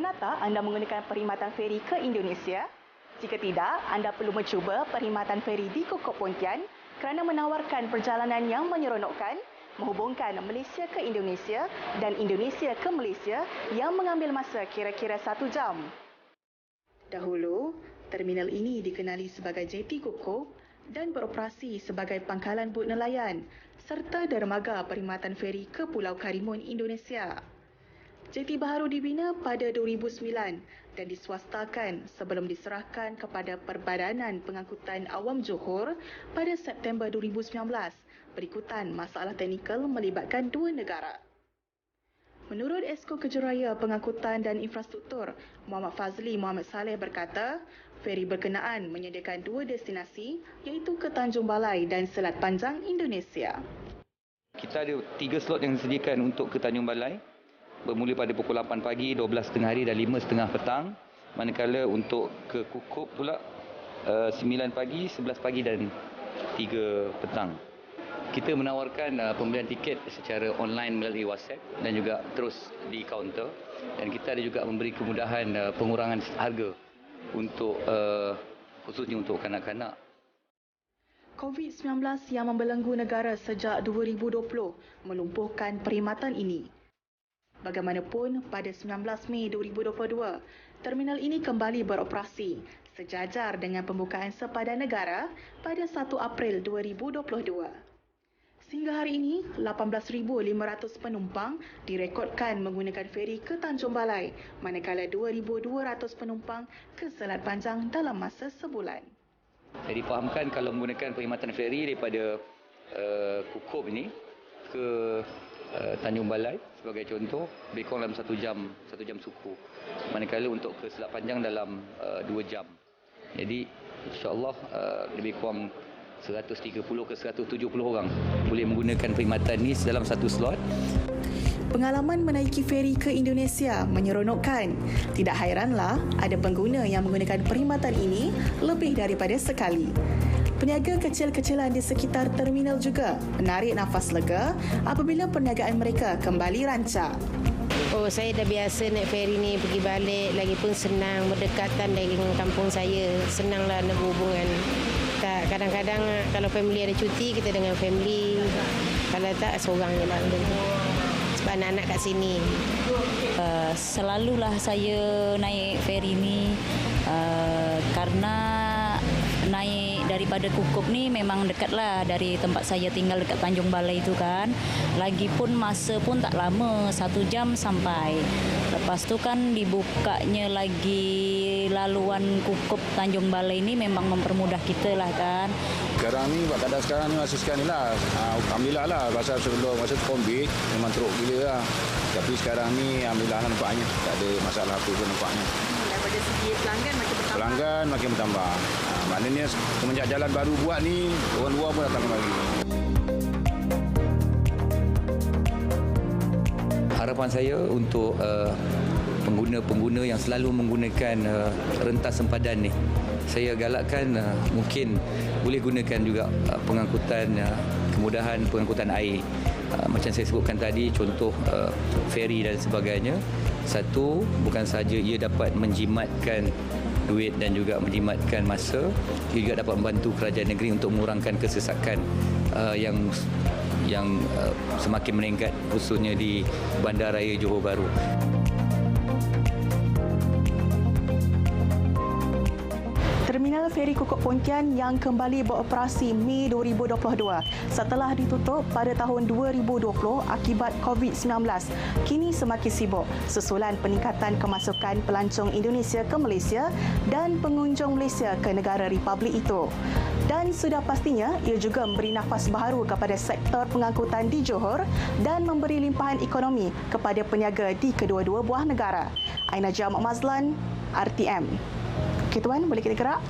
Pernah tak anda menggunakan perkhidmatan feri ke Indonesia? Jika tidak, anda perlu mencuba perkhidmatan feri di Kukop Pontian kerana menawarkan perjalanan yang menyeronokkan, menghubungkan Malaysia ke Indonesia dan Indonesia ke Malaysia yang mengambil masa kira-kira 1 jam. Dahulu, terminal ini dikenali sebagai Jeti Kukop dan beroperasi sebagai pangkalan bot nelayan serta dermaga perkhidmatan feri ke Pulau Karimun, Indonesia. Jeti baharu dibina pada 2009 dan diswastakan sebelum diserahkan kepada Perbadanan Pengangkutan Awam Johor pada September 2019 berikutan masalah teknikal melibatkan dua negara. Menurut Esko Kejuaraya Pengangkutan dan Infrastruktur, Muhammad Fazli Muhammad Saleh berkata, feri berkenaan menyediakan dua destinasi iaitu ke Tanjung Balai dan Selat Panjang, Indonesia. Kita ada 3 slot yang disediakan untuk ke Tanjung Balai. Bermula pada pukul 8 pagi, 12 tengah hari dan 5.30 petang. Manakala untuk ke Kukop pula 9 pagi, 11 pagi dan 3 petang. Kita menawarkan pembelian tiket secara online melalui WhatsApp dan juga terus di kaunter. Dan kita ada juga memberi kemudahan pengurangan harga untuk khususnya untuk kanak-kanak. COVID-19 yang membelenggu negara sejak 2020 melumpuhkan perkhidmatan ini. Bagaimanapun, pada 19 Mei 2022, terminal ini kembali beroperasi sejajar dengan pembukaan sepadan negara pada 1 April 2022. Sehingga hari ini, 18,500 penumpang direkodkan menggunakan feri ke Tanjung Balai, manakala 2,200 penumpang ke Selat Panjang dalam masa sebulan. Saya difahamkan kalau menggunakan perkhidmatan feri daripada Kukop ini ke Tanjung Balai sebagai contoh lebih kurang dalam 1 jam suku, manakala untuk ke Selat Panjang dalam 2 jam. Jadi insya-Allah lebih kurang 130 ke 170 orang boleh menggunakan perkhidmatan ini dalam satu slot. Pengalaman menaiki feri ke Indonesia menyeronokkan. Tidak hairanlah ada pengguna yang menggunakan perkhidmatan ini lebih daripada sekali. Peniaga kecil-kecilan di sekitar terminal juga menarik nafas lega apabila perniagaan mereka kembali rancak. Oh, saya dah biasa naik feri ni pergi balik, lagipun senang, berdekatan dengan kampung saya. Senanglah nak berhubungan. Kadang-kadang kalau family ada cuti, kita dengan family. Kalau tak, seorang je lah. Sebab anak-anak kat sini. Selalulah saya naik feri ni karena naik daripada Kukop ni memang dekatlah dari tempat saya tinggal dekat Tanjung Balai itu kan. Lagipun masa pun tak lama, 1 jam sampai. Lepas tu kan dibukanya lagi laluan Kukop Tanjung Balai ni memang mempermudah kita lah kan. Sekarang ni, keadaan sekarang ni masih sekarang ni lah. Alhamdulillah lah, pasal sebelum masa COVID memang teruk gila lah. Tapi sekarang ni alhamdulillah nampaknya tak ada masalah apa pun nampaknya. Daripada segi pelanggan makin bertambah. Pelanggan makin bertambah. Maknanya semenjak jalan baru buat ni, orang luar pun datang lagi. Harapan saya untuk pengguna-pengguna yang selalu menggunakan rentas sempadan ni, saya galakkan mungkin boleh gunakan juga kemudahan pengangkutan air. Macam saya sebutkan tadi, contoh feri dan sebagainya. Satu, bukan sahaja ia dapat menjimatkan duit dan juga menjimatkan masa, ia juga dapat membantu kerajaan negeri untuk mengurangkan kesesakan yang semakin meningkat khususnya di Bandaraya Johor Bahru. Terminal feri Kukop Pontian yang kembali beroperasi Mei 2022 setelah ditutup pada tahun 2020 akibat COVID-19 kini semakin sibuk susulan peningkatan kemasukan pelancong Indonesia ke Malaysia dan pengunjung Malaysia ke negara Republik itu. Dan sudah pastinya ia juga memberi nafas baharu kepada sektor pengangkutan di Johor dan memberi limpahan ekonomi kepada peniaga di kedua-dua buah negara. Aina Jamak Mazlan, RTM. Okey tuan, boleh kita gerak?